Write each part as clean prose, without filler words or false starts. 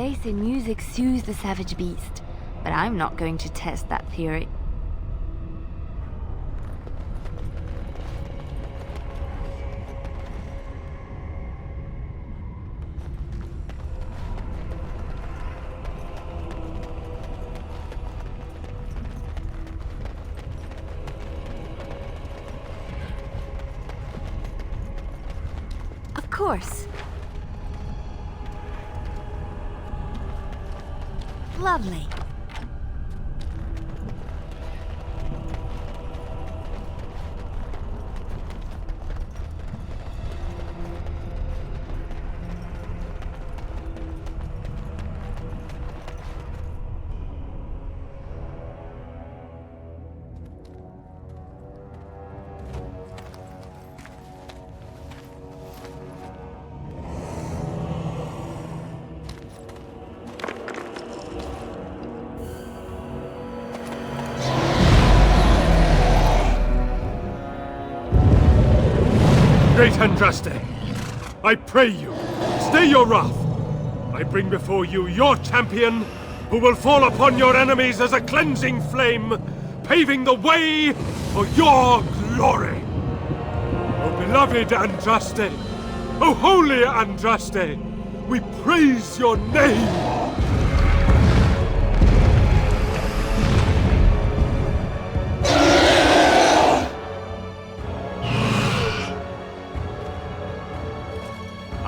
They say music soothes the savage beast, but I'm not going to test that theory. Of course. Lovely. Great Andraste, I pray you, stay your wrath. I bring before you your champion, who will fall upon your enemies as a cleansing flame, paving the way for your glory. O beloved Andraste, O holy Andraste, we praise your name.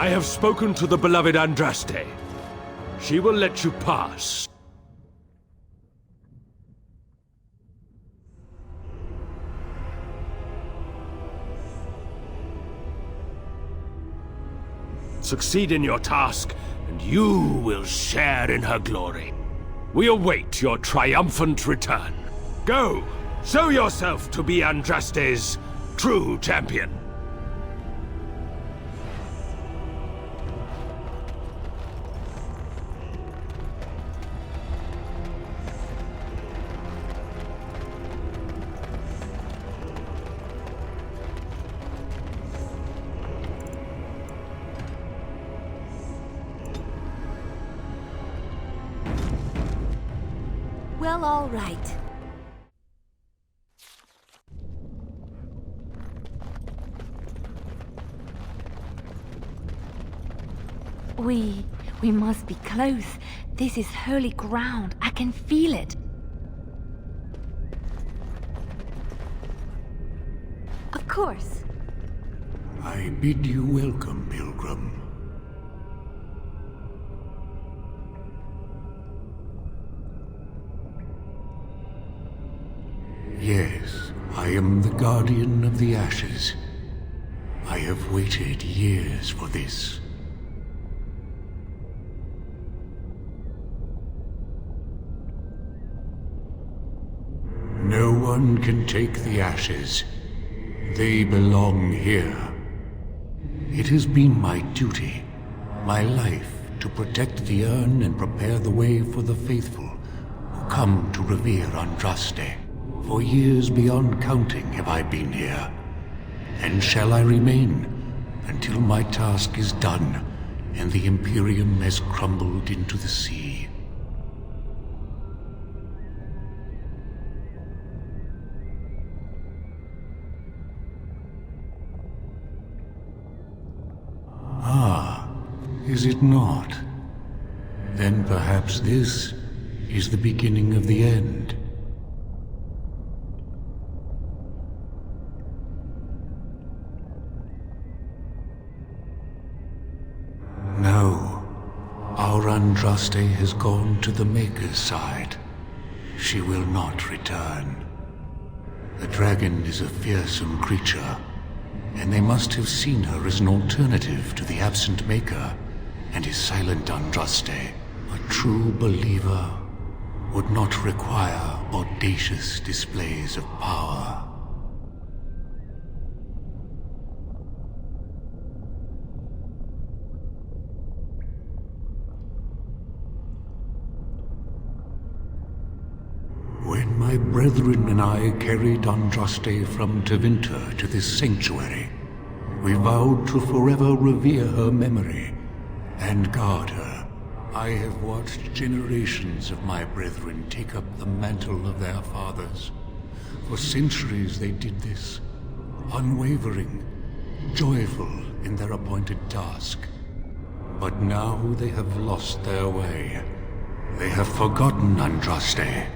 I have spoken to the beloved Andraste. She will let you pass. Succeed in your task, and you will share in her glory. We await your triumphant return. Go, show yourself to be Andraste's true champion. Well, all right. We must be close. This is holy ground. I can feel it. Of course. I bid you welcome, Pilgrim. Yes, I am the Guardian of the Ashes. I have waited years for this. No one can take the ashes. They belong here. It has been my duty, my life, to protect the urn and prepare the way for the faithful who come to revere Andraste. For years beyond counting have I been here, and shall I remain until my task is done and the Imperium has crumbled into the sea. Ah, is it not? Then perhaps this is the beginning of the end. No, our Andraste has gone to the Maker's side. She will not return. The dragon is a fearsome creature, and they must have seen her as an alternative to the absent Maker and his silent Andraste. A true believer would not require audacious displays of power. When my brethren and I carried Andraste from Tevinter to this sanctuary, we vowed to forever revere her memory and guard her, I have watched generations of my brethren take up the mantle of their fathers. For centuries they did this, unwavering, joyful in their appointed task. But now they have lost their way. They have forgotten Andraste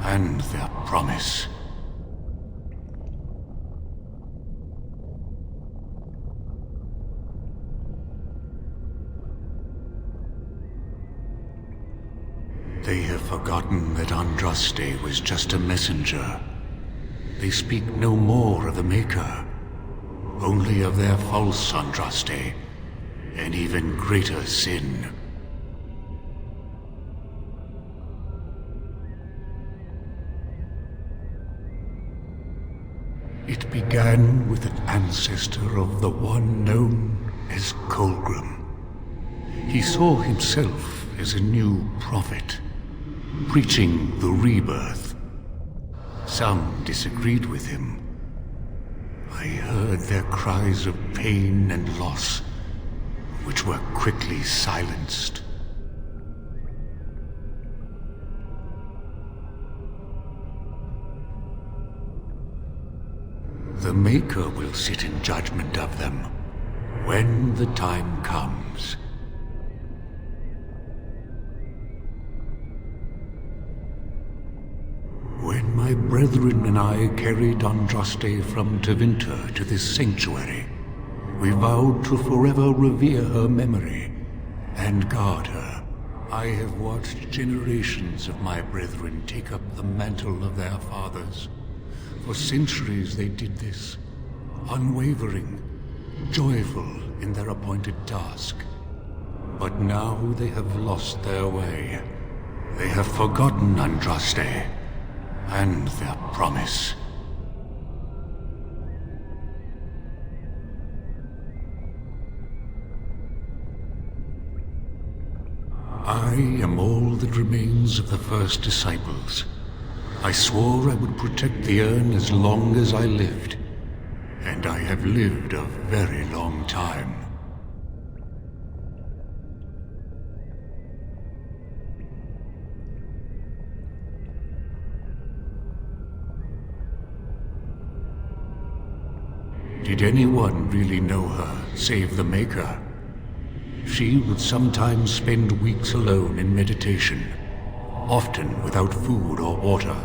and their promise. They have forgotten that Andraste was just a messenger. They speak no more of the Maker, only of their false Andraste, an even greater sin. It began with an ancestor of the one known as Kolgrim. He saw himself as a new prophet, preaching the rebirth. Some disagreed with him. I heard their cries of pain and loss, which were quickly silenced. The Maker will sit in judgment of them when the time comes. When my brethren and I carried Andraste from Tevinter to this sanctuary, we vowed to forever revere her memory and guard her. I have watched generations of my brethren take up the mantle of their fathers. For centuries they did this, unwavering, joyful in their appointed task. But now they have lost their way. They have forgotten Andraste and their promise. I am all that remains of the first disciples. I swore I would protect the urn as long as I lived, and I have lived a very long time. Did anyone really know her, save the Maker? She would sometimes spend weeks alone in meditation, often without food or water.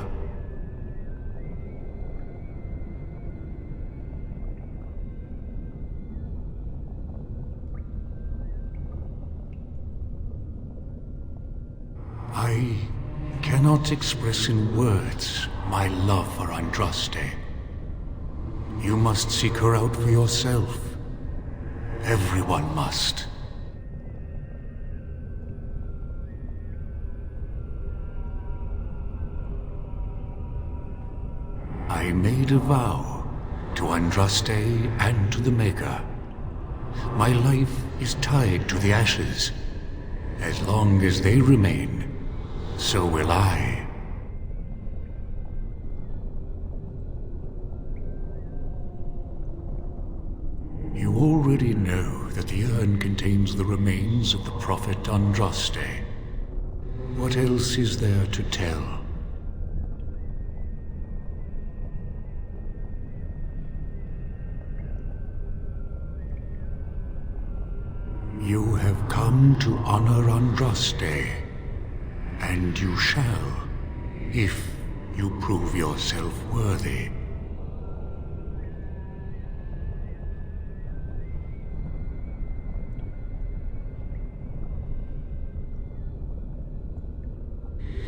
I cannot express in words my love for Andraste. You must seek her out for yourself. Everyone must. I made a vow to Andraste and to the Maker. My life is tied to the ashes. As long as they remain, so will I. You already know that the urn contains the remains of the prophet Andraste. What else is there to tell? You have come to honor Andraste, and you shall, if you prove yourself worthy.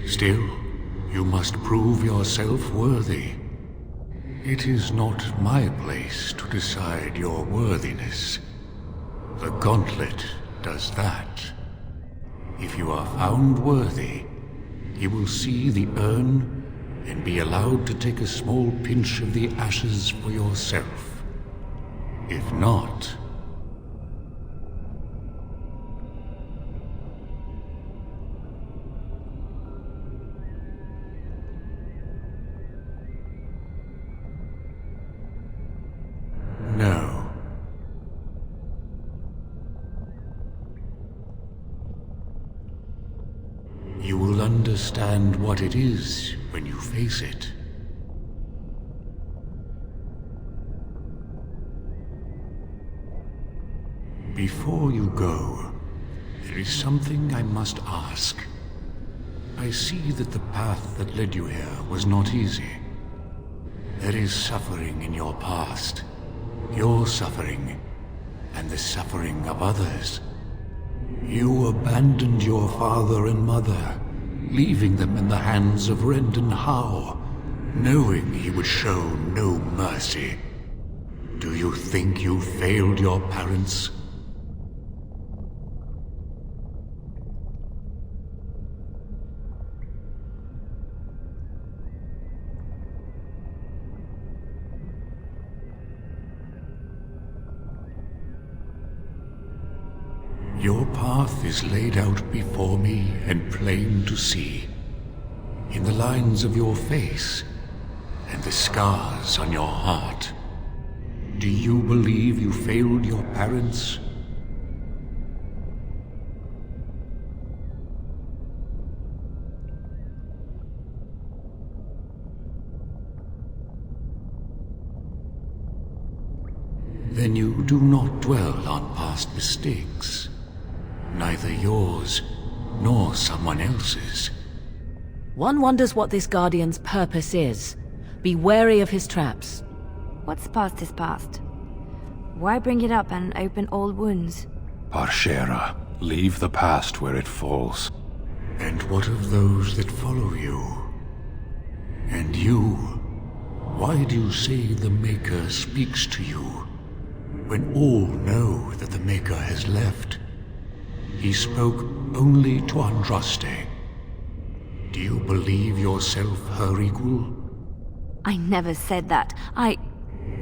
Still, you must prove yourself worthy. It is not my place to decide your worthiness. The Gauntlet does that. If you are found worthy, you will see the urn and be allowed to take a small pinch of the ashes for yourself. If not... No. You will understand what it is when you face it. Before you go, there is something I must ask. I see that the path that led you here was not easy. There is suffering in your past. Your suffering, and the suffering of others. You abandoned your father and mother, leaving them in the hands of Rendon Howe, knowing he would show no mercy. Do you think you failed your parents? Your path is laid out before me and plain to see, in the lines of your face and the scars on your heart. Do you believe you failed your parents? Then you do not dwell on past mistakes. Neither yours, nor someone else's. One wonders what this Guardian's purpose is. Be wary of his traps. What's past is past. Why bring it up and open old wounds? Parshera, leave the past where it falls. And what of those that follow you? And you? Why do you say the Maker speaks to you, when all know that the Maker has left? He spoke only to Andraste. Do you believe yourself her equal? I never said that.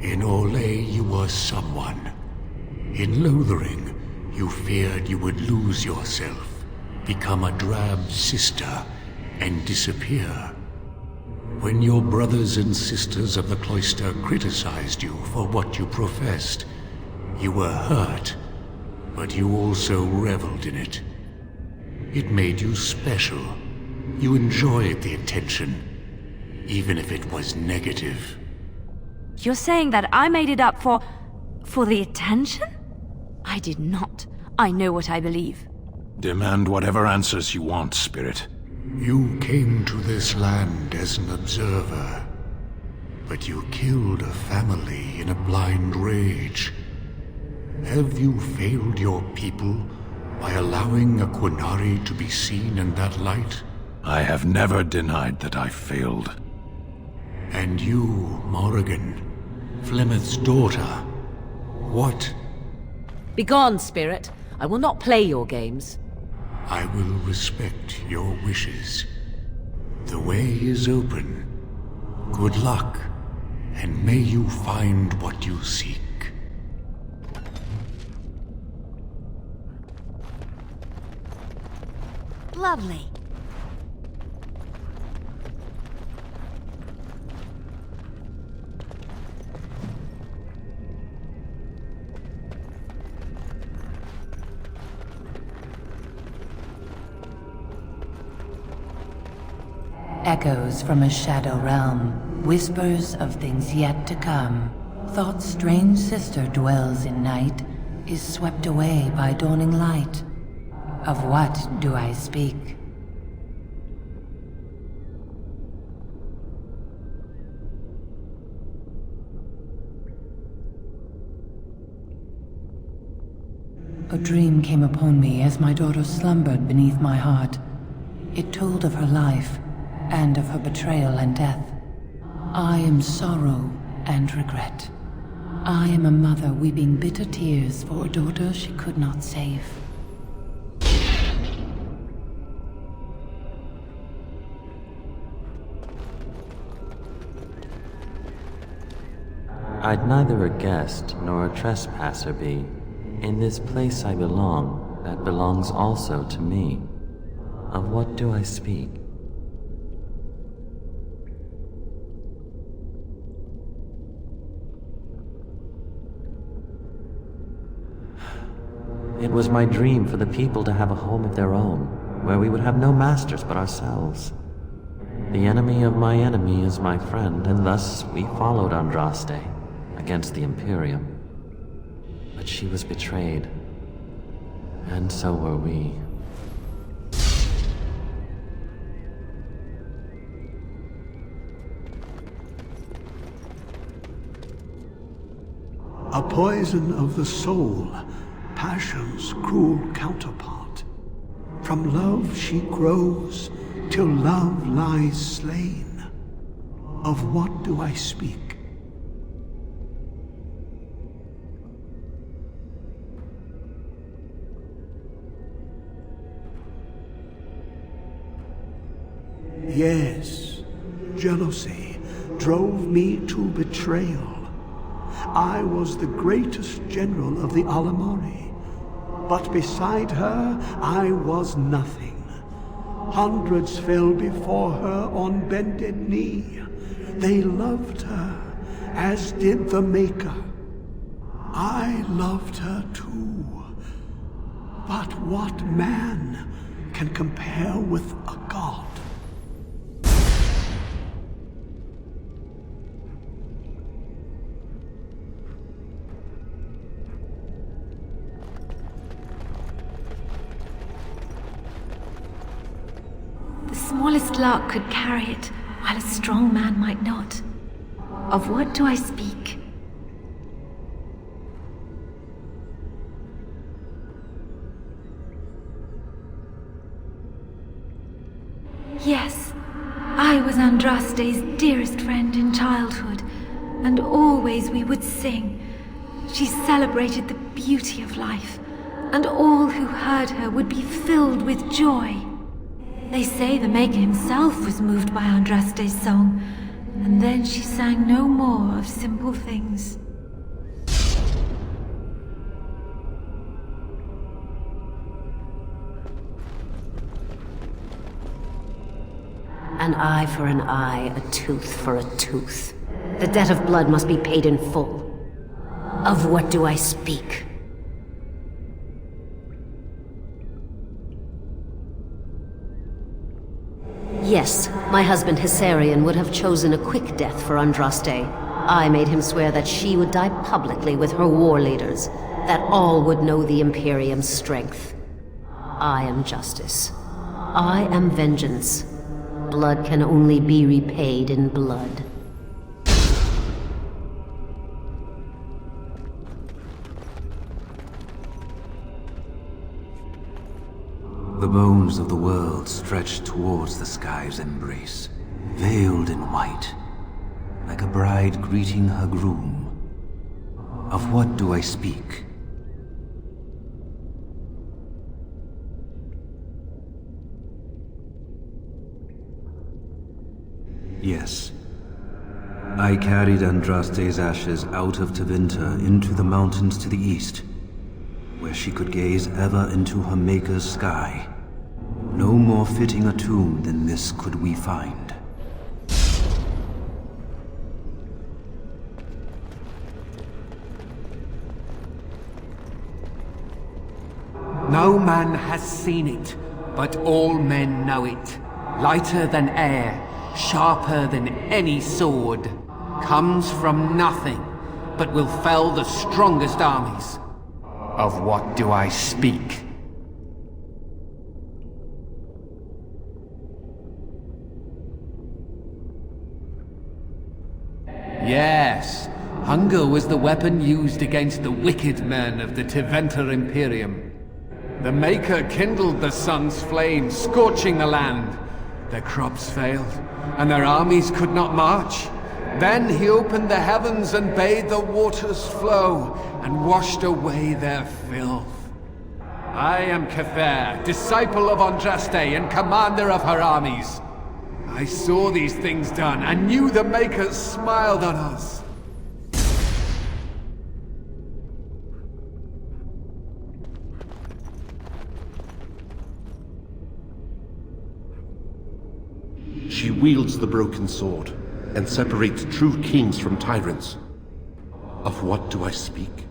In Orlais you were someone. In Lothering, you feared you would lose yourself, become a drab sister, and disappear. When your brothers and sisters of the cloister criticized you for what you professed, you were hurt. But you also reveled in it. It made you special. You enjoyed the attention, even if it was negative. You're saying that I made it up for the attention? I did not. I know what I believe. Demand whatever answers you want, Spirit. You came to this land as an observer, but you killed a family in a blind rage. Have you failed your people by allowing a Qunari to be seen in that light? I have never denied that I failed. And you, Morrigan, Flemeth's daughter, what? Begone, Spirit. I will not play your games. I will respect your wishes. The way is open. Good luck, and may you find what you seek. Lovely. Echoes from a shadow realm, whispers of things yet to come. Thought's strange sister dwells in night, is swept away by dawning light. Of what do I speak? A dream came upon me as my daughter slumbered beneath my heart. It told of her life, and of her betrayal and death. I am sorrow and regret. I am a mother weeping bitter tears for a daughter she could not save. I'd neither a guest nor a trespasser be. In this place I belong, that belongs also to me. Of what do I speak? It was my dream for the people to have a home of their own, where we would have no masters but ourselves. The enemy of my enemy is my friend, and thus we followed Andraste against the Imperium. But she was betrayed, and so were we. A poison of the soul, passion's cruel counterpart. From love she grows, till love lies slain. Of what do I speak? Yes, jealousy drove me to betrayal. I was the greatest general of the Alamari, but beside her I was nothing. Hundreds fell before her on bended knee. They loved her, as did the Maker. I loved her too. But what man can compare with a god? The smallest lark could carry it, while a strong man might not. Of what do I speak? Yes, I was Andraste's dearest friend in childhood, and always we would sing. She celebrated the beauty of life, and all who heard her would be filled with joy. They say the Maker himself was moved by Andraste's song, and then she sang no more of simple things. An eye for an eye, a tooth for a tooth. The debt of blood must be paid in full. Of what do I speak? Yes, my husband Hysarian would have chosen a quick death for Andraste. I made him swear that she would die publicly with her war leaders, that all would know the Imperium's strength. I am justice. I am vengeance. Blood can only be repaid in blood. The bones of the world stretch towards the sky's embrace, veiled in white, like a bride greeting her groom. Of what do I speak? Yes. I carried Andraste's ashes out of Tevinter into the mountains to the east, where she could gaze ever into her Maker's sky. No more fitting a tomb than this could we find. No man has seen it, but all men know it. Lighter than air, sharper than any sword. Comes from nothing, but will fell the strongest armies. Of what do I speak? Yes, hunger was the weapon used against the wicked men of the Tevinter Imperium. The Maker kindled the sun's flame, scorching the land. Their crops failed, and their armies could not march. Then he opened the heavens and bade the waters flow, and washed away their filth. I am Kefir, disciple of Andraste and commander of her armies. I saw these things done, and knew the Makers smiled on us. She wields the broken sword, and separates true kings from tyrants. Of what do I speak?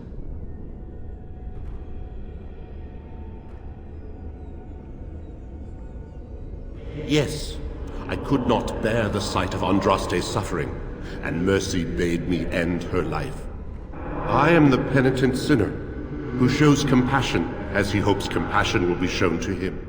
Yes, I could not bear the sight of Andraste's suffering, and mercy bade me end her life. I am the penitent sinner, who shows compassion as he hopes compassion will be shown to him.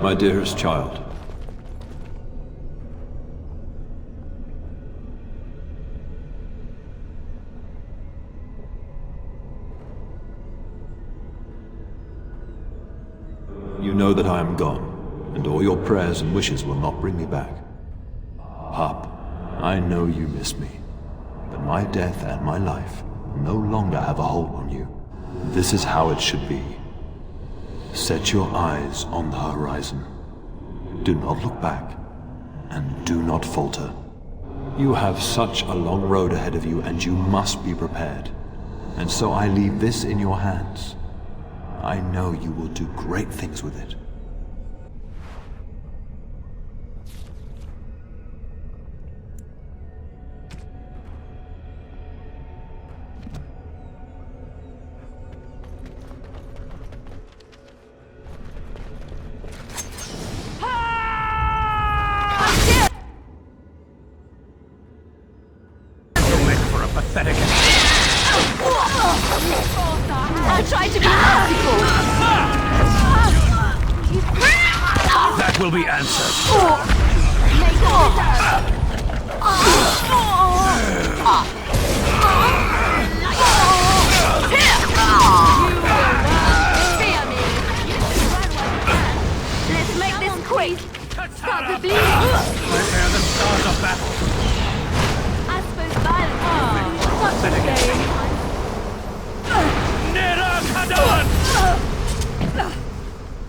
My dearest child. You know that I am gone, and all your prayers and wishes will not bring me back. Pup, I know you miss me, but my death and my life no longer have a hold on you. This is how it should be. Set your eyes on the horizon. Do not look back, and do not falter. You have such a long road ahead of you, and you must be prepared. And so I leave this in your hands. I know you will do great things with it. I tried to be merciful. That will be answered. Let's make this quick. Stop the bleeding. Prepare the stars of battle. I suppose violence. Such a game.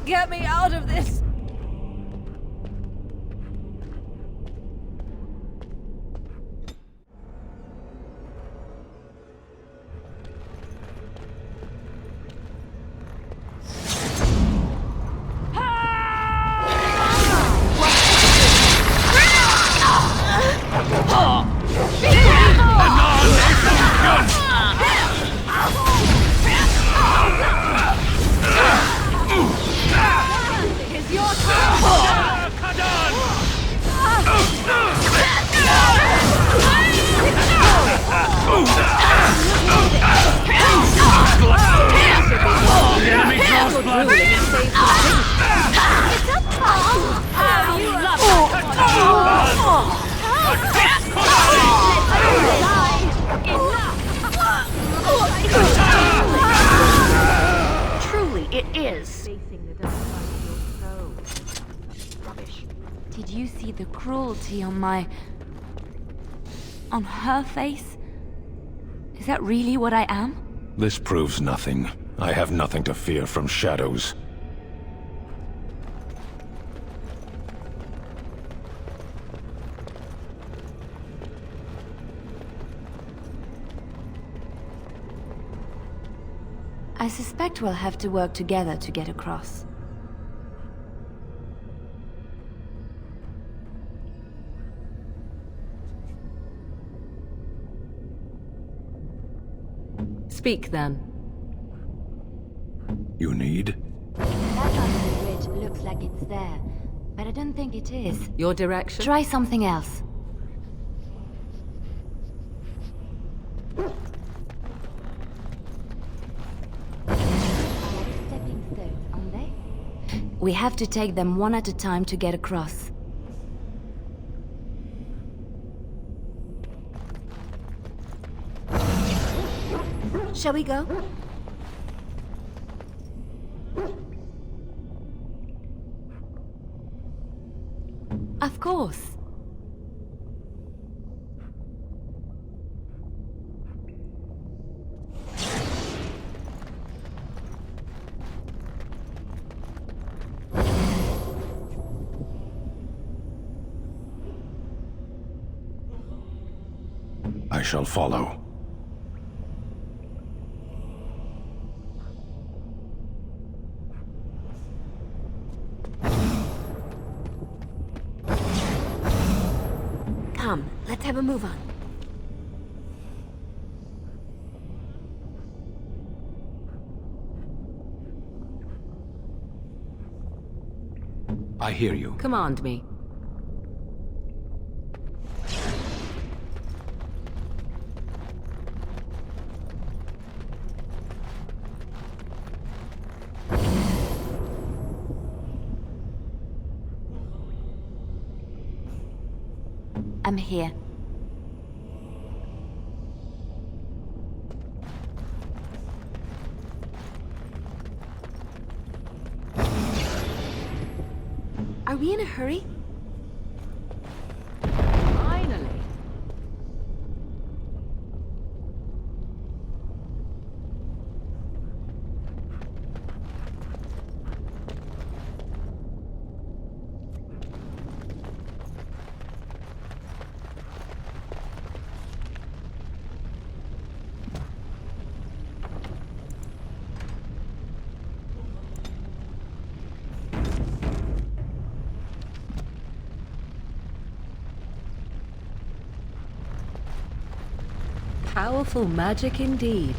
Get me out of this! Truly, it is. Rubbish. Did you see the cruelty on her face? Is that really what I am? This proves nothing. I have nothing to fear from shadows. I suspect we'll have to work together to get across. Speak then. You need? That on the bridge looks like it's there, but I don't think it is. Your direction? Try something else. Stepping stones, aren't they? We have to take them one at a time to get across. Shall we go? Of course. I shall follow. Come, let's have a move on. I hear you. Command me. I'm here. Are we in a hurry? Finally. Powerful magic indeed.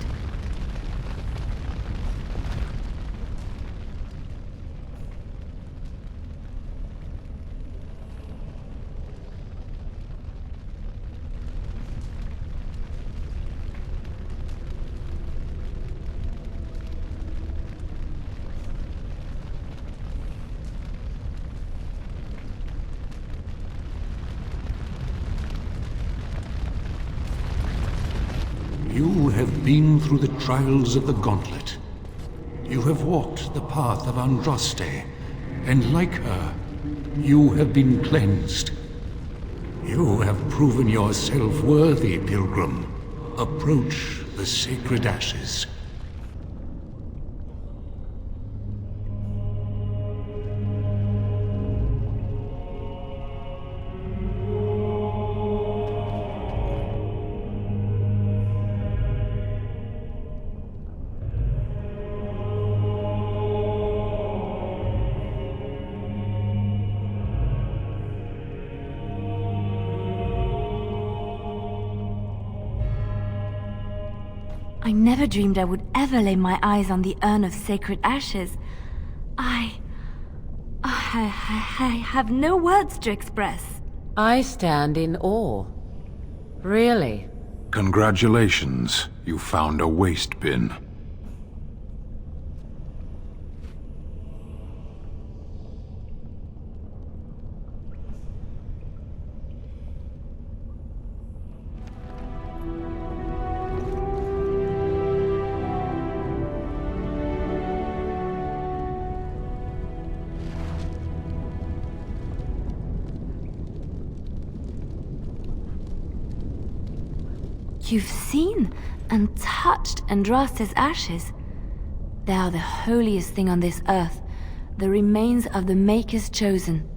You have been through the trials of the Gauntlet. You have walked the path of Andraste, and like her, you have been cleansed. You have proven yourself worthy, Pilgrim. Approach the sacred ashes. I never dreamed I would ever lay my eyes on the urn of sacred ashes. I have no words to express. I stand in awe. Really? Congratulations, you found a waste bin. You've seen and touched Andraste's ashes. They are the holiest thing on this earth, the remains of the Maker's chosen.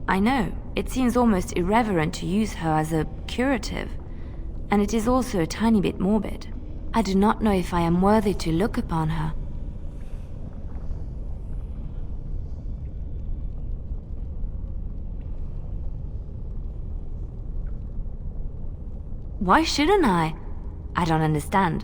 I know, it seems almost irreverent to use her as a curative, and it is also a tiny bit morbid. I do not know if I am worthy to look upon her. Why shouldn't I? I don't understand.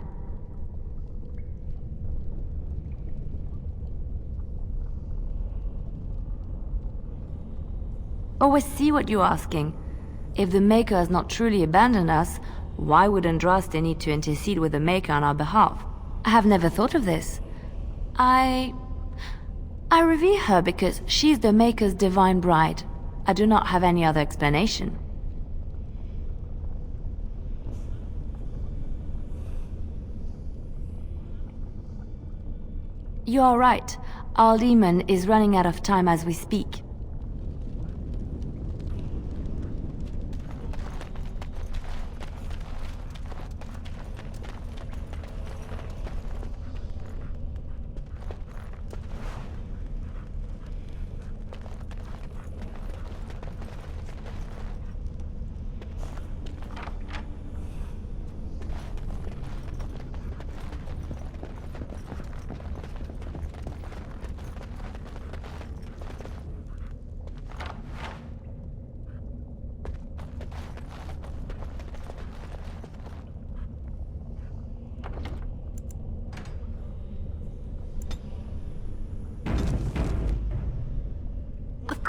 Always see what you're asking. If the Maker has not truly abandoned us, why would Andraste need to intercede with the Maker on our behalf? I have never thought of this. I revere her because she's the Maker's divine bride. I do not have any other explanation. You are right. Our demon is running out of time as we speak.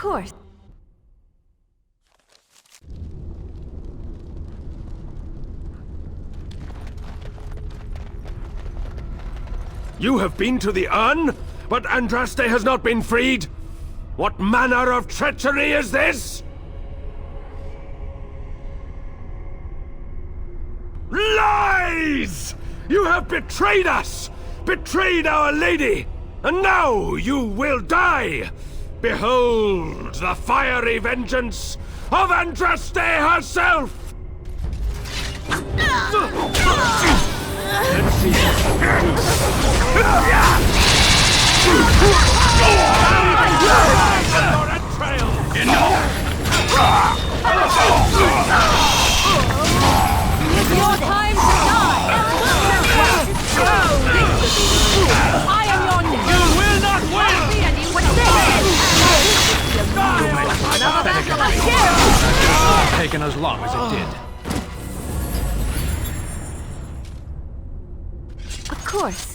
course. You have been to the urn, but Andraste has not been freed? What manner of treachery is this? Lies! You have betrayed us! Betrayed our lady! And now you will die! Behold the fiery vengeance of Andraste herself! Let's see It's your time to die! I am your name! You will not win! What's this? Taken as long as it did. Of course.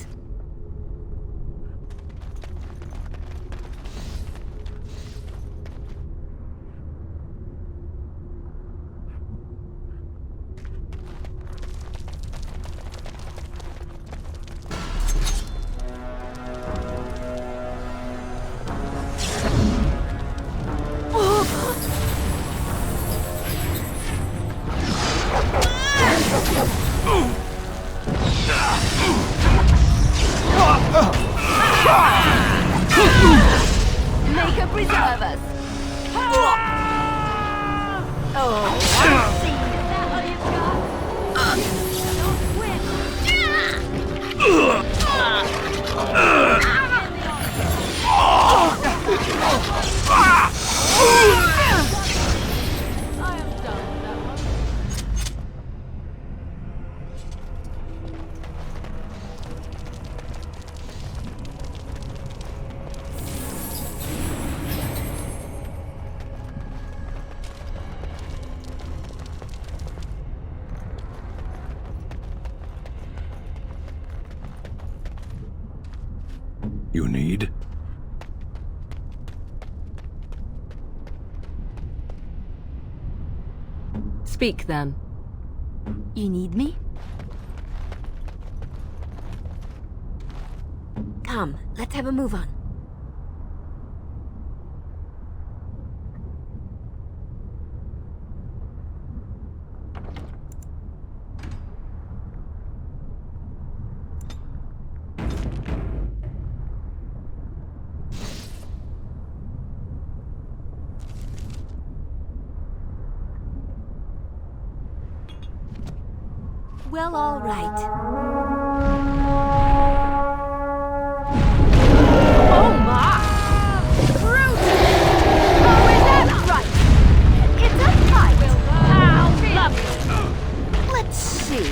Make her preserve us. Oh, I see. Is that all you've got? Don't quit. I am done with that one. You need? Speak then. You need me? Come, let's have a move on. Well, all right. Oh my! Brute! Oh, is that right? It's a fight! How lovely! Let's see.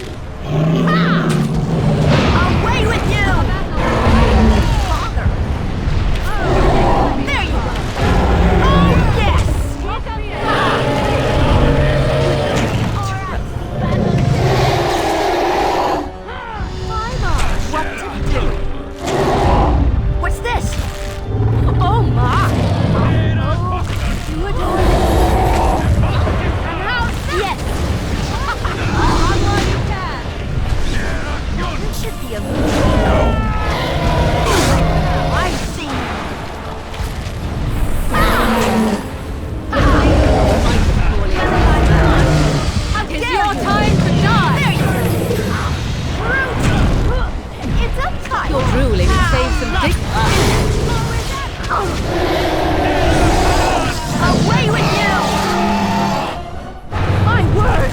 Ah! Away with you! Father! There you go! Oh, yes! What to do? What's this? Oh my! Oh, good. And how's this? Yes! On what you can! This should be a move. I see. It's your time to die! There you go! It's a fight! Your ruling saves some dick. Away with you! My word!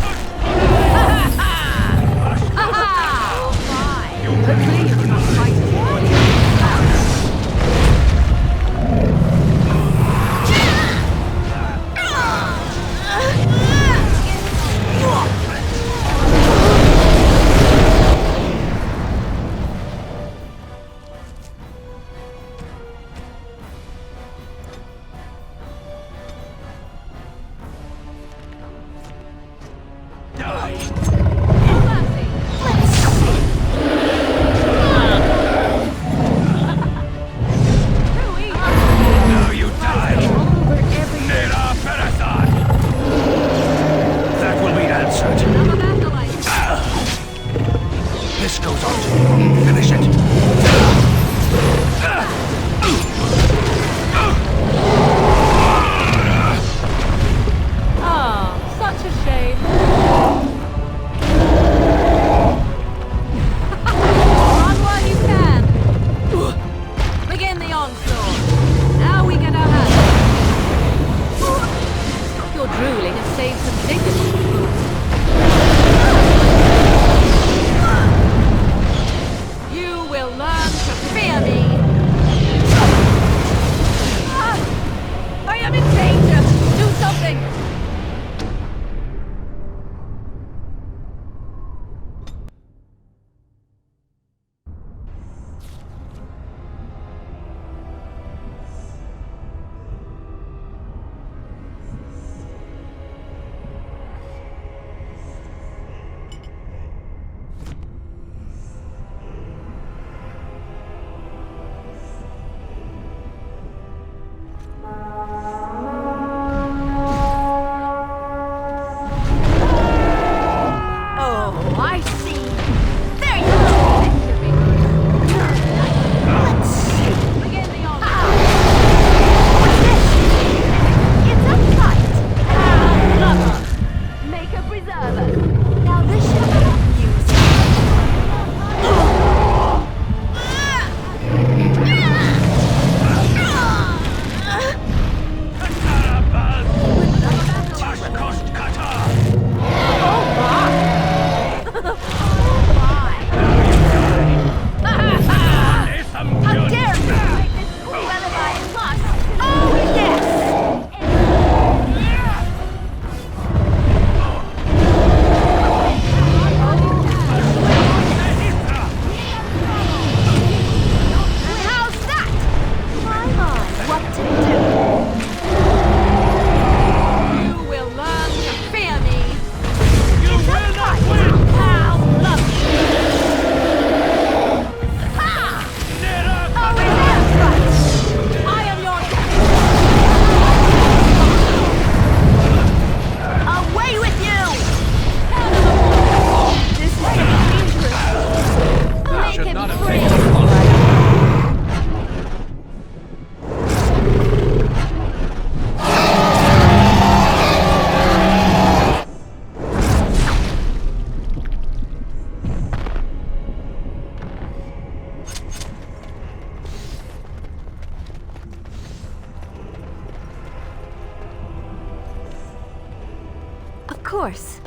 course.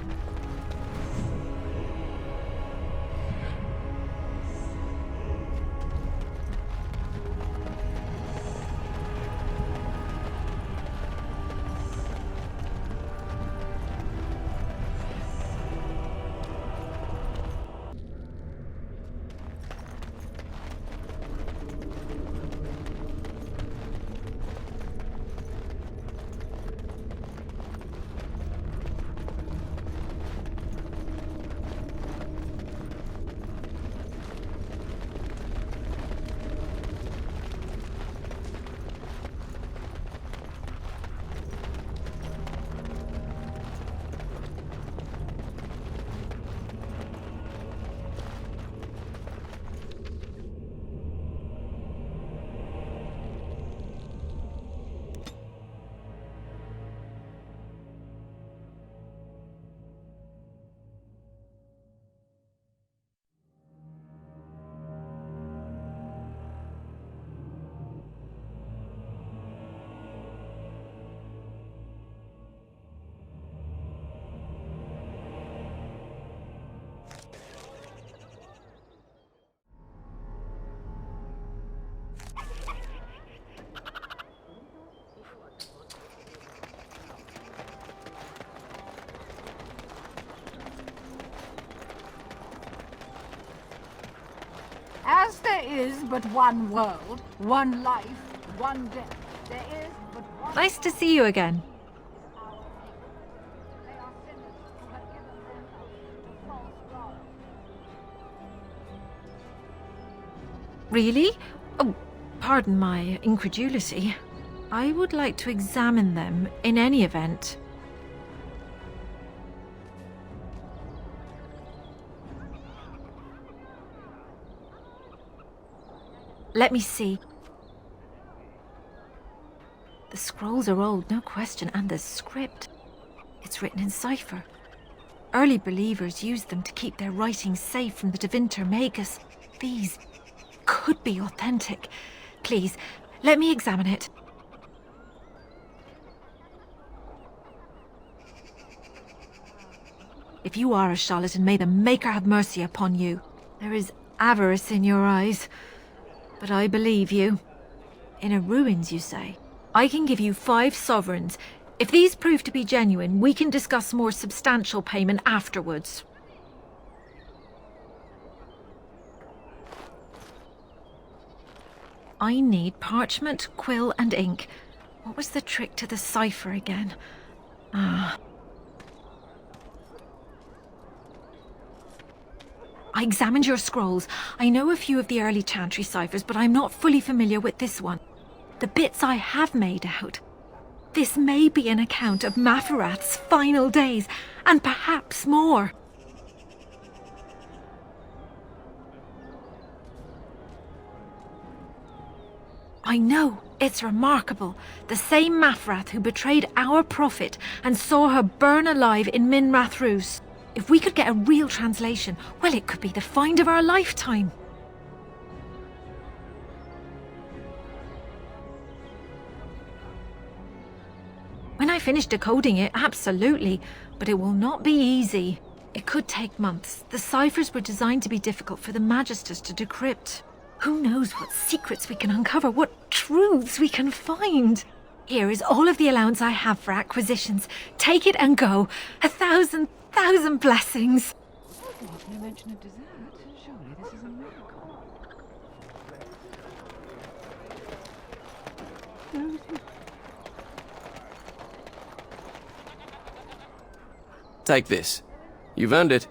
As there is but one world, one life, one death, there is but one... Nice to see you again. Really? Oh, pardon my incredulity. I would like to examine them in any event. Let me see. The scrolls are old, no question, and the script. It's written in cipher. Early believers used them to keep their writings safe from the Tevinter Magus. These could be authentic. Please, let me examine it. If you are a charlatan, may the Maker have mercy upon you. There is avarice in your eyes. But I believe you. Inner ruins, you say? I can give you 5 sovereigns. If these prove to be genuine, we can discuss more substantial payment afterwards. I need parchment, quill, and ink. What was the trick to the cipher again? I examined your scrolls. I know a few of the early Chantry ciphers, but I'm not fully familiar with this one. The bits I have made out. This may be an account of Maferath's final days, and perhaps more. I know, it's remarkable. The same Maferath who betrayed our prophet and saw her burn alive in Minrath Rus. If we could get a real translation, well, it could be the find of our lifetime. When I finish decoding it, absolutely, but it will not be easy. It could take months. The ciphers were designed to be difficult for the Magisters to decrypt. Who knows what secrets we can uncover, what truths we can find. Here is all of the allowance I have for acquisitions. Take it and go. 1,000 blessings. You mention a dessert? Surely this is a miracle. Take this. You've earned it.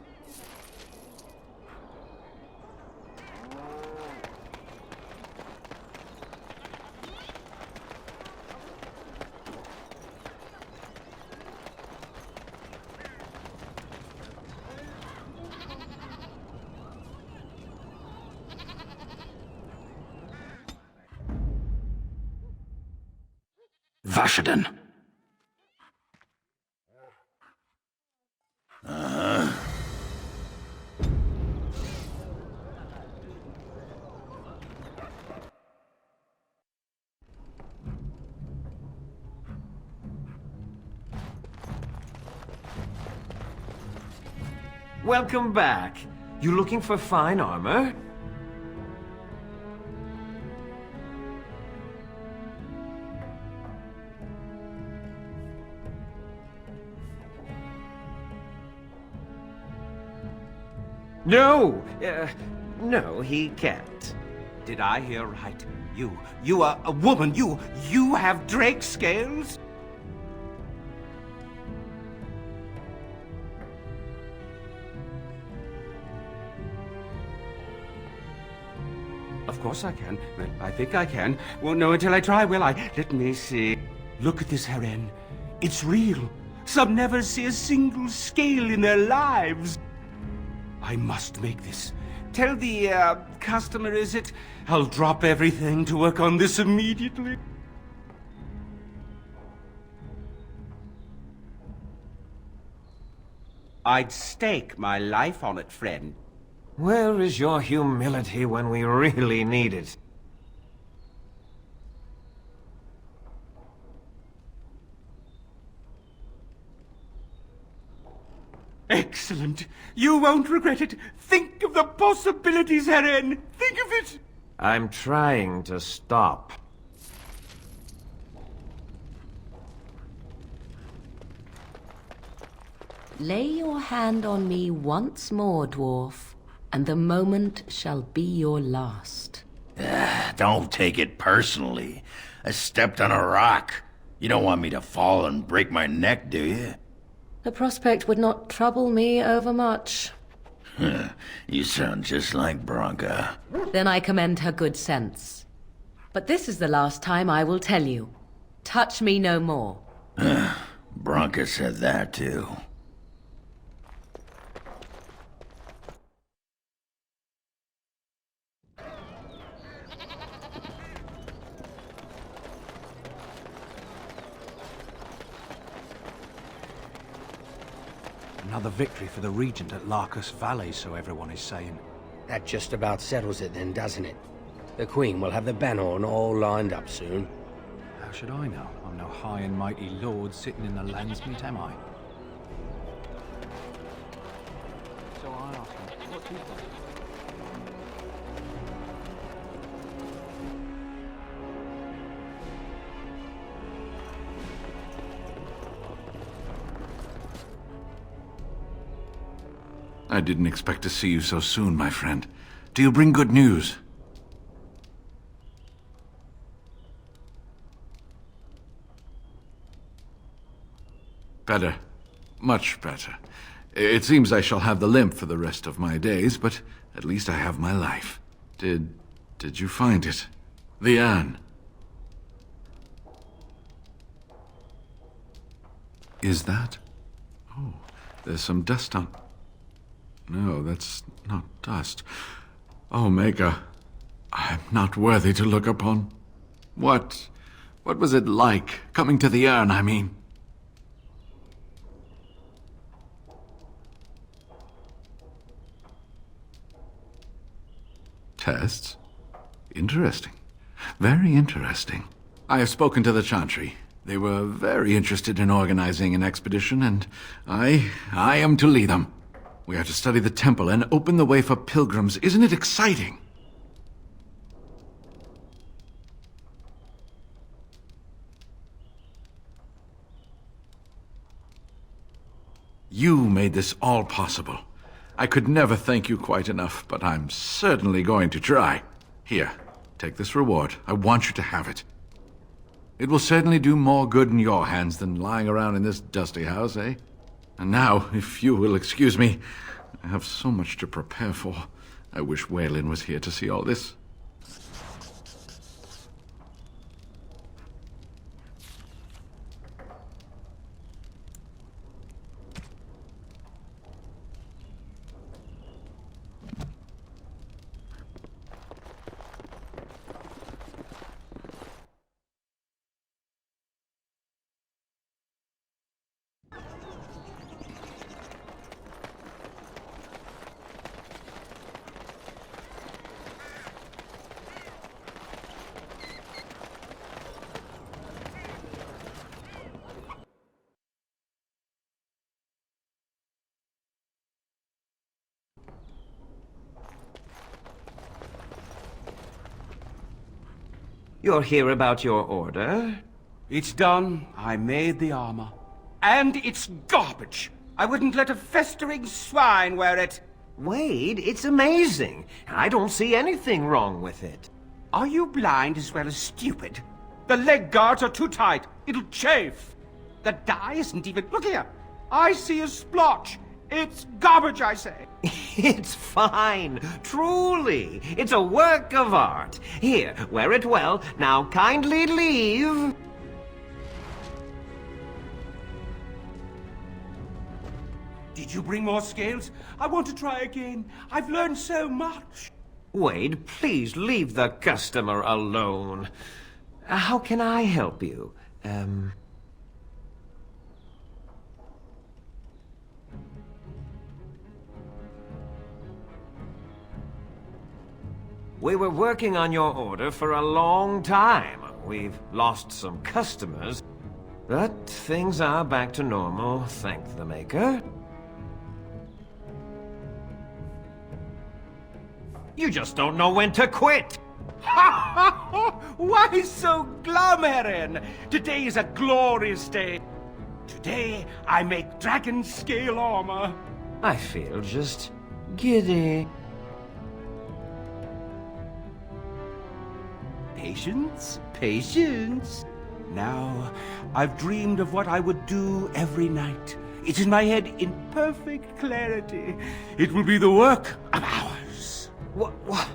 Vashaden. Welcome back. You looking for fine armor? No, he can't. Did I hear right? You are a woman. You have drake scales? Of course I can. Well, I think I can. Won't know until I try, will I? Let me see. Look at this, Herren. It's real. Some never see a single scale in their lives. I must make this. Tell the, customer, is it? I'll drop everything to work on this immediately. I'd stake my life on it, friend. Where is your humility when we really need it? Excellent. You won't regret it. Think of the possibilities, Herren. Think of it. I'm trying to stop. Lay your hand on me once more, dwarf, and the moment shall be your last. Don't take it personally. I stepped on a rock. You don't want me to fall and break my neck, do you? The prospect would not trouble me overmuch. You sound just like Bronca. Then I commend her good sense. But this is the last time I will tell you. Touch me no more. Bronca said that too. Another victory for the Regent at Larkus Valley, so everyone is saying. That just about settles it then, doesn't it? The Queen will have the banner on all lined up soon. How should I know? I'm no high and mighty lord sitting in the Landsmeet, am I? So I ask him, what's he got? I didn't expect to see you so soon, my friend. Do you bring good news? Better. Much better. It seems I shall have the limp for the rest of my days, but at least I have my life. Did you find it? The urn? Is that? Oh, there's some dust on... No, that's not dust. Oh, Maker, I'm not worthy to look upon. What was it like, coming to the urn, I mean? Tests? Interesting. Very interesting. I have spoken to the Chantry. They were very interested in organizing an expedition, and I am to lead them. We are to study the temple and open the way for pilgrims. Isn't it exciting? You made this all possible. I could never thank you quite enough, but I'm certainly going to try. Here, take this reward. I want you to have it. It will certainly do more good in your hands than lying around in this dusty house, eh? And now, if you will excuse me, I have so much to prepare for. I wish Waylin was here to see all this. You're here about your order? It's done. I made the armor. And it's garbage. I wouldn't let a festering swine wear it. Wade, it's amazing. I don't see anything wrong with it. Are you blind as well as stupid? The leg guards are too tight. It'll chafe. The dye isn't even... Look here. I see a splotch. It's garbage, I say. It's fine. Truly. It's a work of art. Here, wear it well. Now kindly leave. Did you bring more scales? I want to try again. I've learned so much. Wade, please leave the customer alone. How can I help you? We were working on your order for a long time. We've lost some customers, but things are back to normal, thank the Maker. You just don't know when to quit! Why so glum, Herren? Today is a glorious day. Today, I make dragon scale armor. I feel just giddy. Patience, patience. Now, I've dreamed of what I would do every night. It's in my head in perfect clarity. It will be the work of hours. What?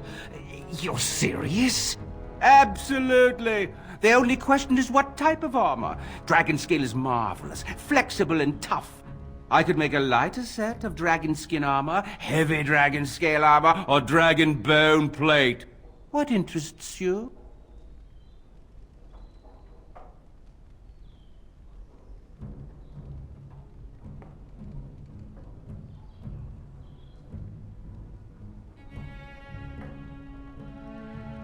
You're serious? Absolutely. The only question is what type of armor. Dragon scale is marvelous, flexible and tough. I could make a lighter set of dragon skin armor, heavy dragon scale armor, or dragon bone plate. What interests you?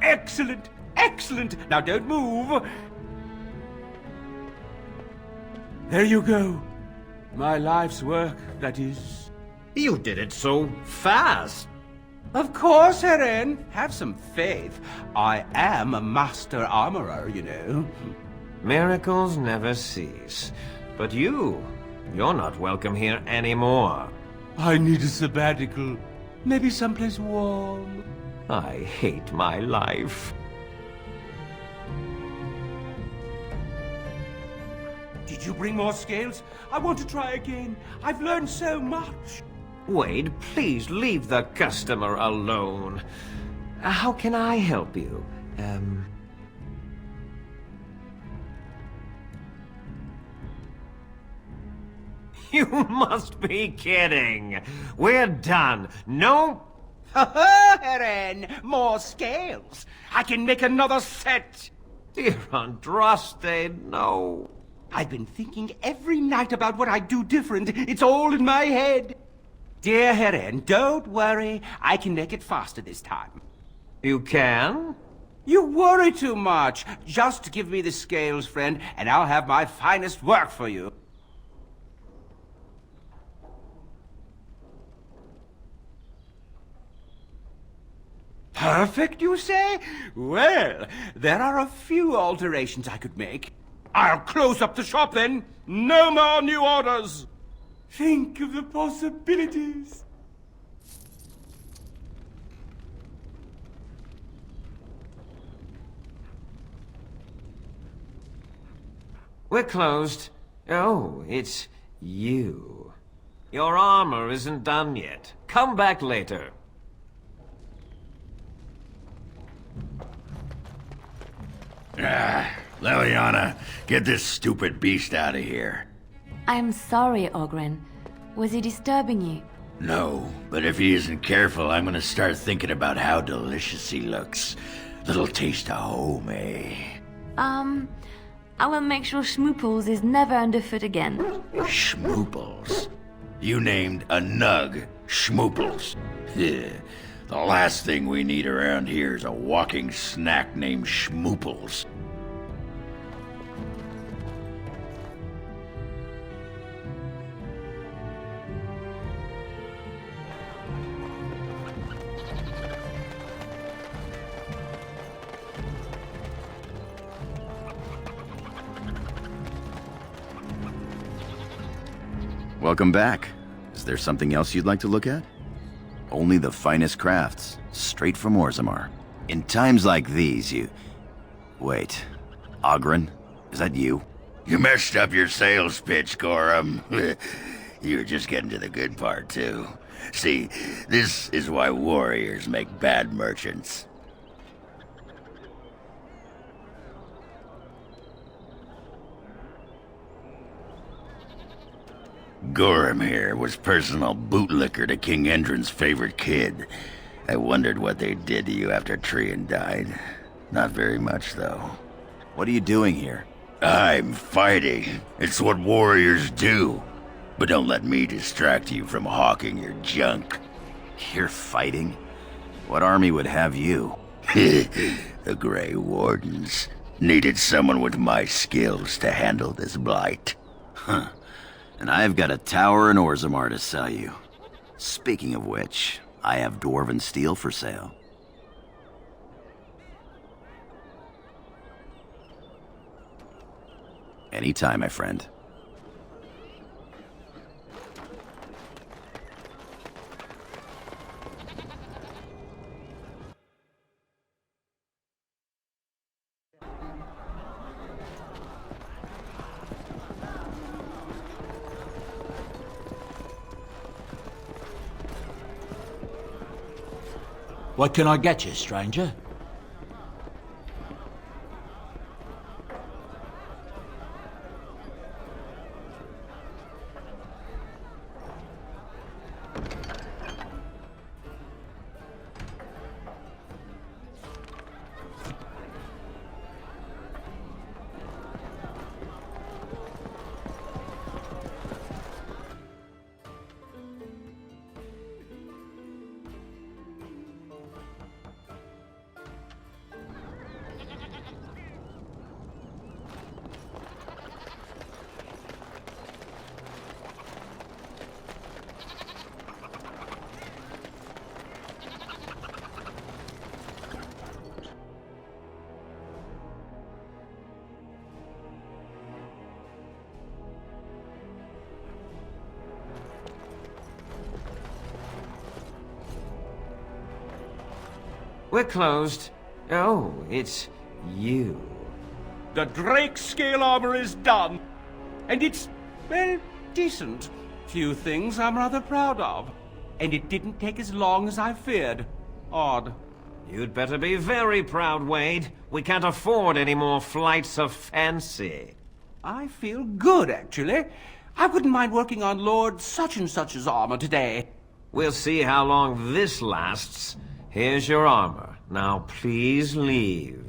Excellent! Excellent! Now don't move! There you go. My life's work, that is. You did it so fast! Of course, Herren. Have some faith. I am a master armorer, you know. Miracles never cease. But you're not welcome here anymore. I need a sabbatical. Maybe someplace warm. I hate my life. Did you bring more scales? I want to try again. I've learned so much. Wade, please leave the customer alone. How can I help you? You must be kidding. We're done. No... Herren, more scales. I can make another set. Dear Andraste, no. I've been thinking every night about what I'd do different. It's all in my head. Dear Herren, don't worry. I can make it faster this time. You can? You worry too much. Just give me the scales, friend, and I'll have my finest work for you. Perfect, you say? Well, there are a few alterations I could make. I'll close up the shop then. No more new orders. Think of the possibilities. We're closed. Oh, it's you. Your armor isn't done yet. Come back later. Leliana, get this stupid beast out of here. I'm sorry, Ogren. Was he disturbing you? No, but if he isn't careful, I'm gonna start thinking about how delicious he looks. Little taste of home, eh? I will make sure Schmooples is never underfoot again. Schmooples? You named a nug Schmooples. The last thing we need around here is a walking snack named Schmooples. Welcome back. Is there something else you'd like to look at? Only the finest crafts, straight from Orzammar. In times like these, you... Wait. Oghren? Is that you? You messed up your sales pitch, Gorham. You were just getting to the good part, too. See, this is why warriors make bad merchants. Gorham here was personal bootlicker to King Endrin's favorite kid. I wondered what they did to you after Trian died. Not very much, though. What are you doing here? I'm fighting. It's what warriors do. But don't let me distract you from hawking your junk. You're fighting? What army would have you? The Grey Wardens needed someone with my skills to handle this blight. Huh. And I've got a tower in Orzammar to sell you. Speaking of which, I have dwarven steel for sale. Anytime, my friend. What can I get you, stranger? We're closed. Oh, it's you. The Drake scale armor is done. And it's, well, decent. Few things I'm rather proud of. And it didn't take as long as I feared. Odd. You'd better be very proud, Wade. We can't afford any more flights of fancy. I feel good, actually. I wouldn't mind working on Lord such-and-such's armor today. We'll see how long this lasts. Here's your armor. Now please leave.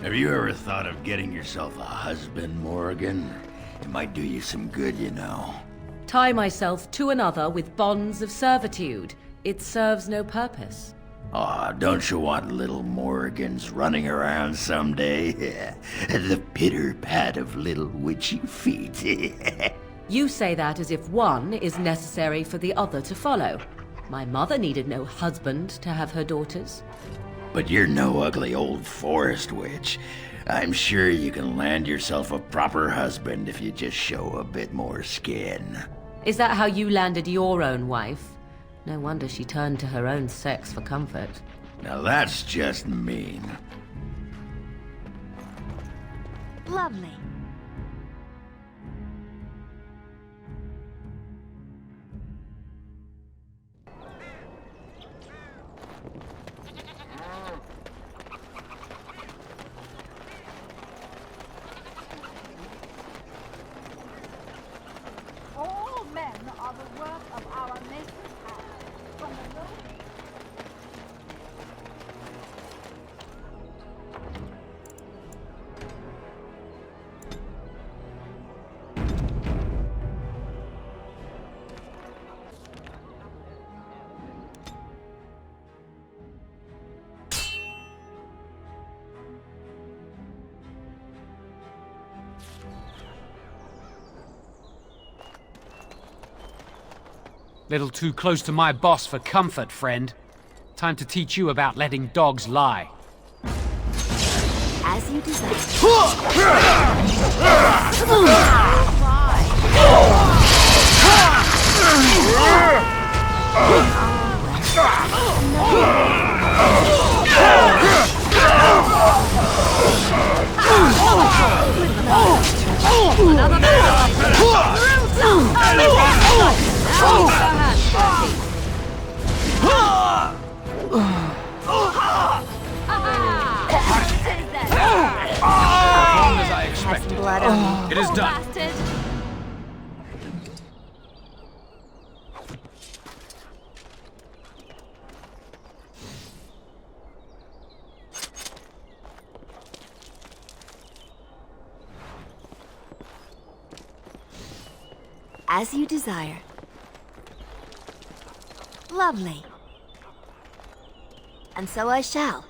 Have you ever thought of getting yourself a husband, Morrigan? It might do you some good, you know. Tie myself to another with bonds of servitude. It serves no purpose. Aw, don't you want little Morrigans running around someday? The pitter-pat of little witchy feet. You say that as if one is necessary for the other to follow. My mother needed no husband to have her daughters. But you're no ugly old forest witch. I'm sure you can land yourself a proper husband if you just show a bit more skin. Is that how you landed your own wife? No wonder she turned to her own sex for comfort. Now that's just mean. Lovely. All men are the work of our nation's hands, from the low... Little too close to my boss for comfort, friend. Time to teach you about letting dogs lie. As you desire. Another As I expected. Blood on me. It is done. bastard. As you desire. Lovely. And so I shall.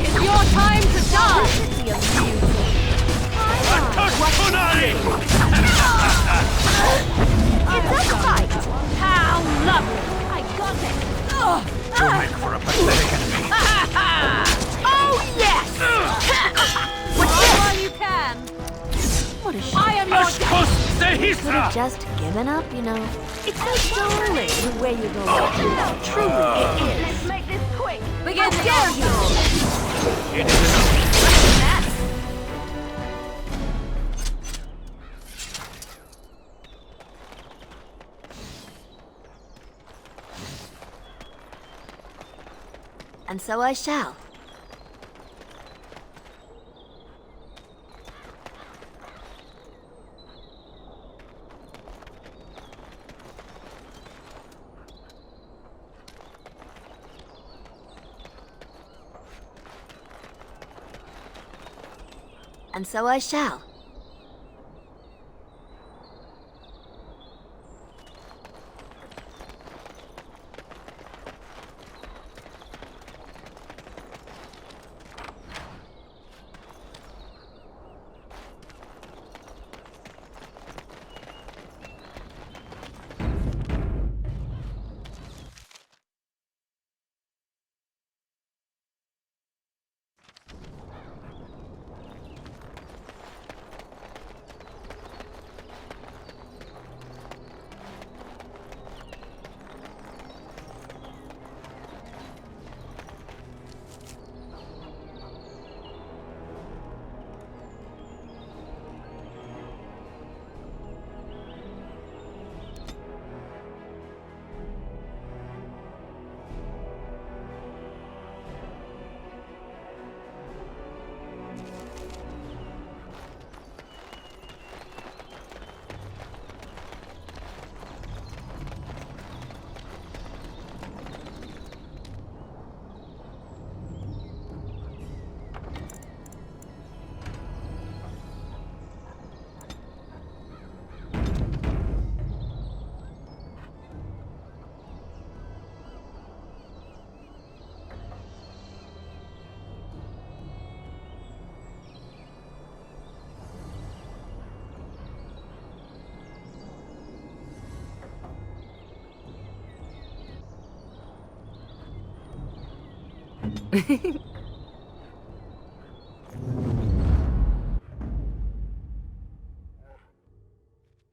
It's your time to die! It's a fight! How lovely! I got it! You make for a pathetic enemy. Oh, yes! While you can! What a shame. I am your Could have just given up, you know. It's so darling the way you go. Truly, it is. Let's make this quick! Begin the argument! It is enough. And so I shall. And so I shall.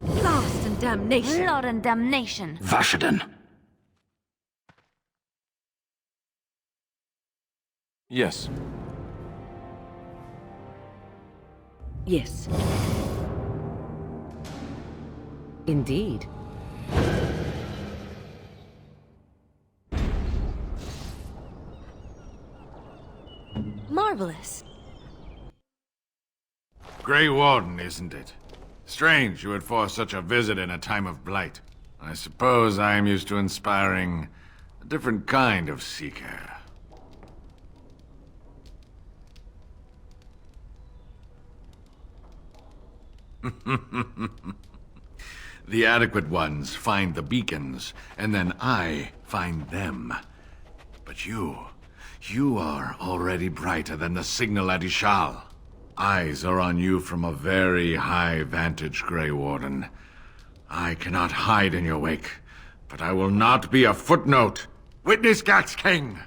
Blast and damnation. Blood and damnation. Vashaden. Yes. Yes. Indeed. Marvelous. Grey Warden, isn't it? Strange you would force such a visit in a time of blight. I suppose I am used to inspiring a different kind of seeker. The adequate ones find the beacons, and then I find them. But you are already brighter than the signal at Ishal. Eyes are on you from a very high vantage, Grey Warden. I cannot hide in your wake, but I will not be a footnote. Witness Gax King!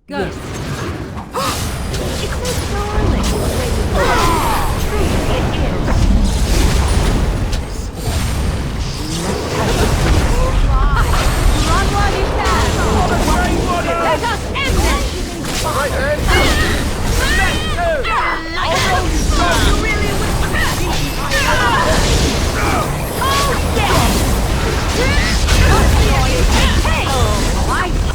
Go. Yes. It's so darling. Truly, it is. Run while you can. Let us end this. Right then. Let's go. You really will. Oh, yes. Hey. Oh, I see.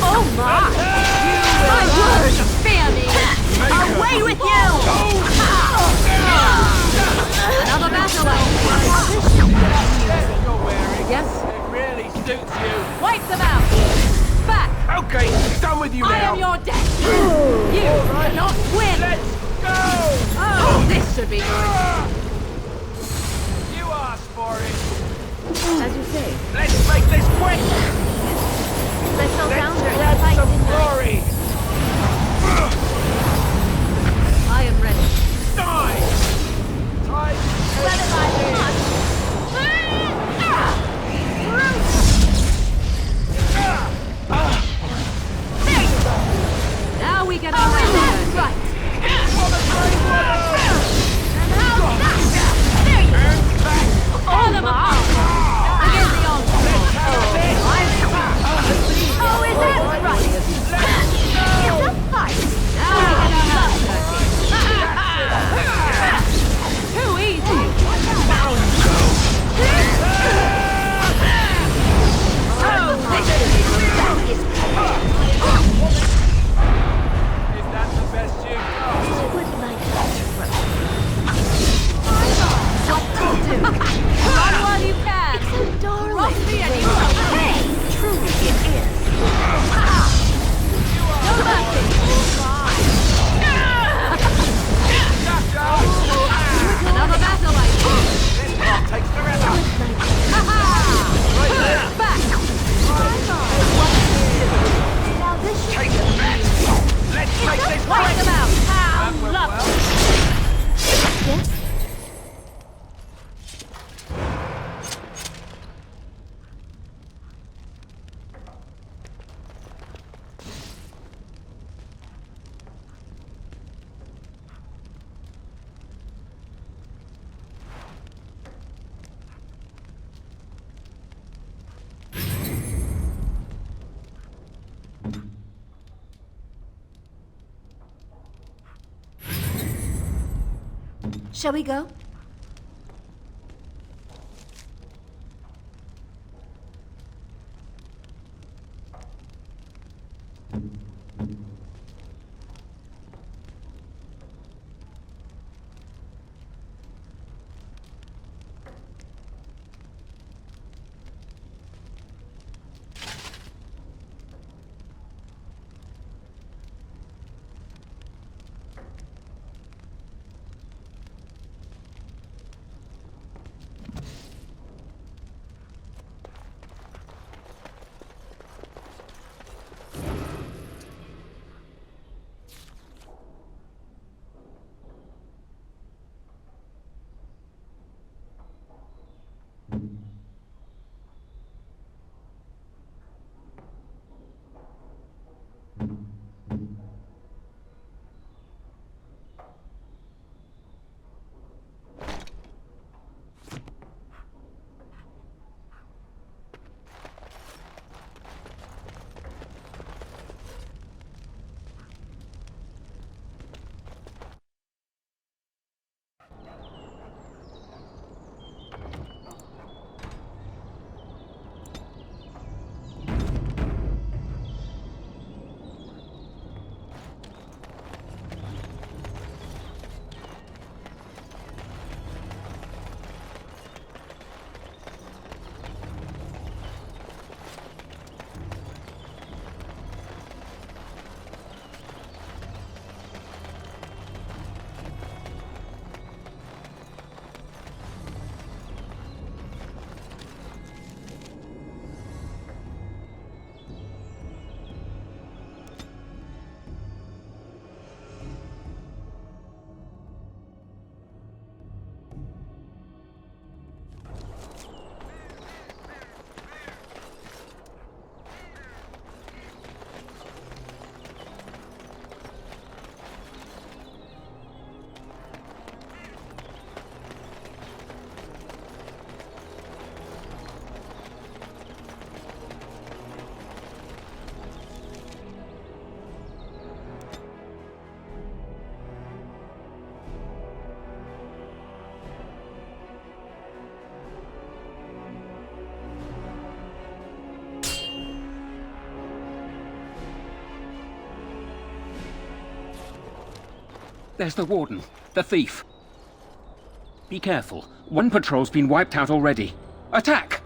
Oh my! My word! Spare me! Away with you! Another battle Yes? It really suits you. Wipe them out! Back! Okay, done with you now. I am your death! You cannot win! Let's go! Oh, this should be good! You asked for it. As you say. Let's make this quick! Let's go down there grab and fight some tonight. glory! I am ready. Die! Time Let it lie there. Now we get our hands right. And how's that? There you go. All of them out. Again the onslaught. Oh, is that right? It's a fight. Now we get our hands dirty. Too easy. Oh, that is Is that the best you've got? I would like that. What to do? Run while you can. It's so darling. Rock me and you will pay. Truly it is. No mercy. Another battle like this. This part takes forever. Back. Now this should be Let's make this wipe quick! them out. How went lovely. Yes. Shall we go? There's the warden, the thief. Be careful. One patrol's been wiped out already. Attack!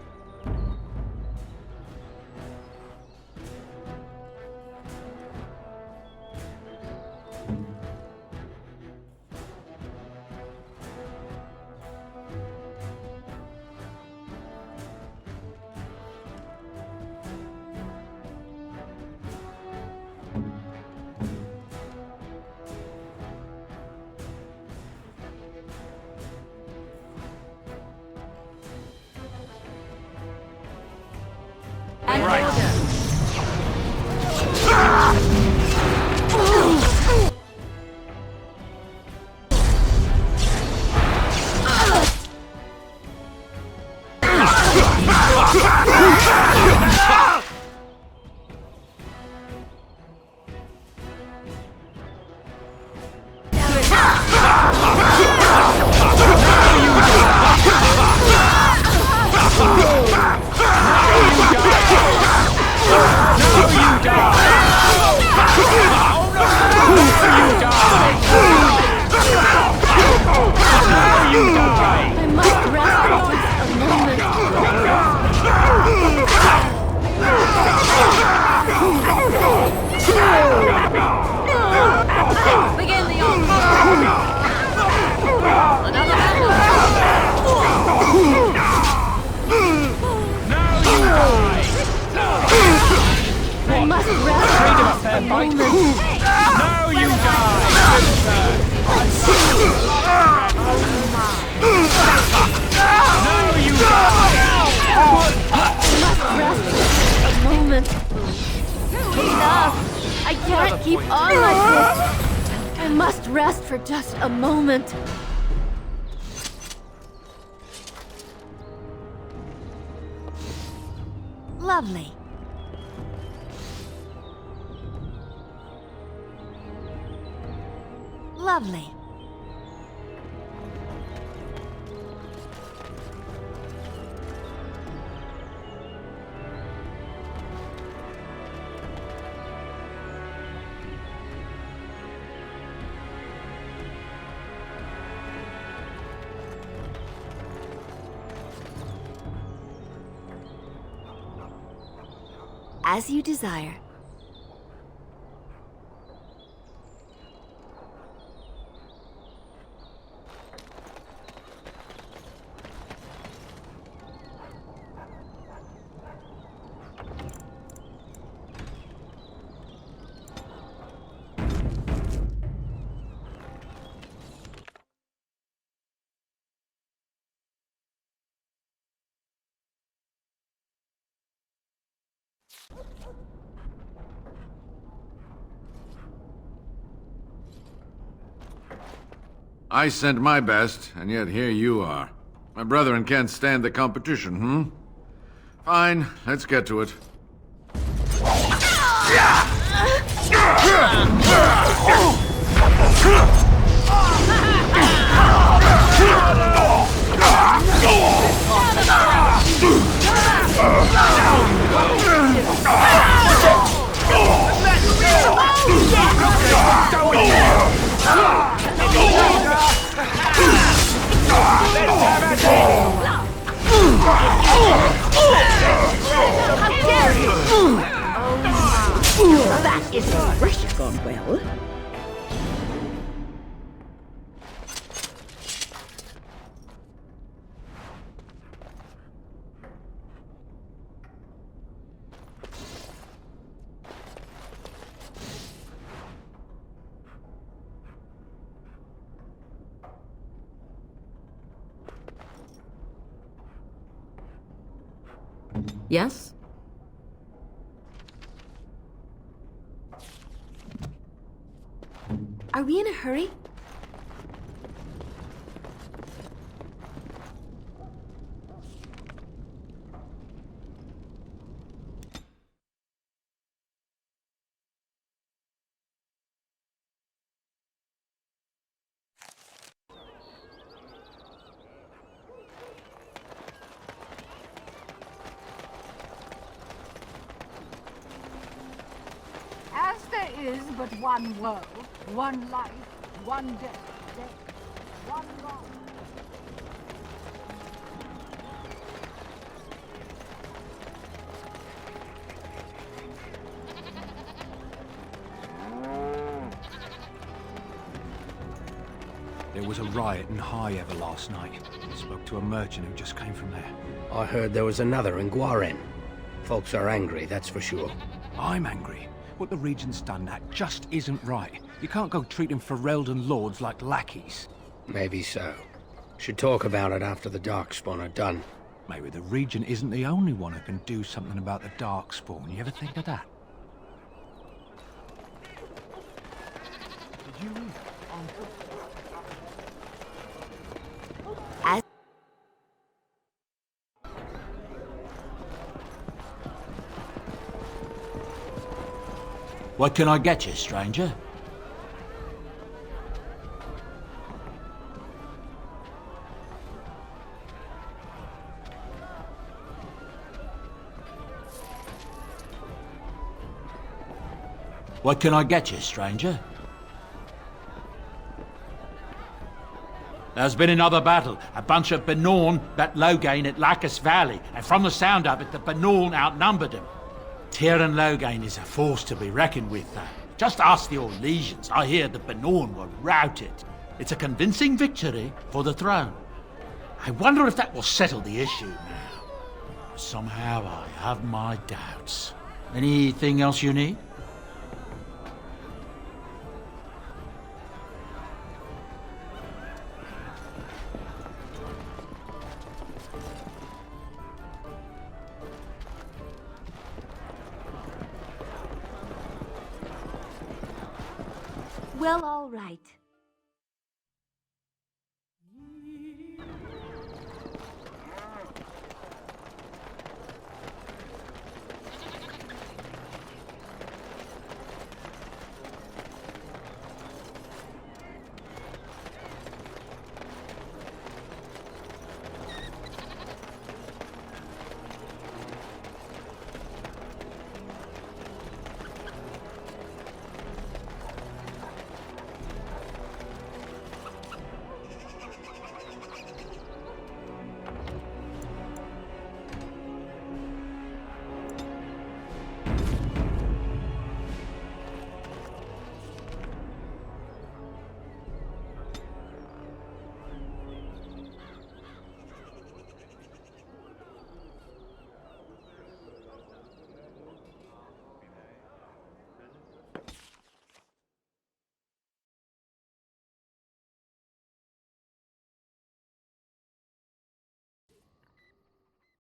Lovely. Lovely. As you desire. I sent my best, and yet here you are. My brethren can't stand the competition, Fine, let's get to it. That isn't rush gone well. Yes? Are we in a hurry? As there is but one world, one life, one dead. One gone. There was a riot in High Ever last night. Spoke to a merchant who just came from there. I heard there was another in Guaren. Folks are angry, that's for sure. I'm angry. What the Regent's done, that just isn't right. You can't go treating Ferelden lords like lackeys. Maybe so. Should talk about it after the Darkspawn are done. Maybe the Regent isn't the only one who can do something about the Darkspawn. You ever think of that? Did you... What can I get you, stranger? What can I get you, stranger? There's been another battle. A bunch of Benorn bet Loghain at Lacus Valley, and from the sound of it, the Benorn outnumbered them. Tyrion Loghain is a force to be reckoned with, though. Just ask the old legions. I hear the Benorn were routed. It's a convincing victory for the throne. I wonder if that will settle the issue now. Somehow I have my doubts. Anything else you need? Well, all right.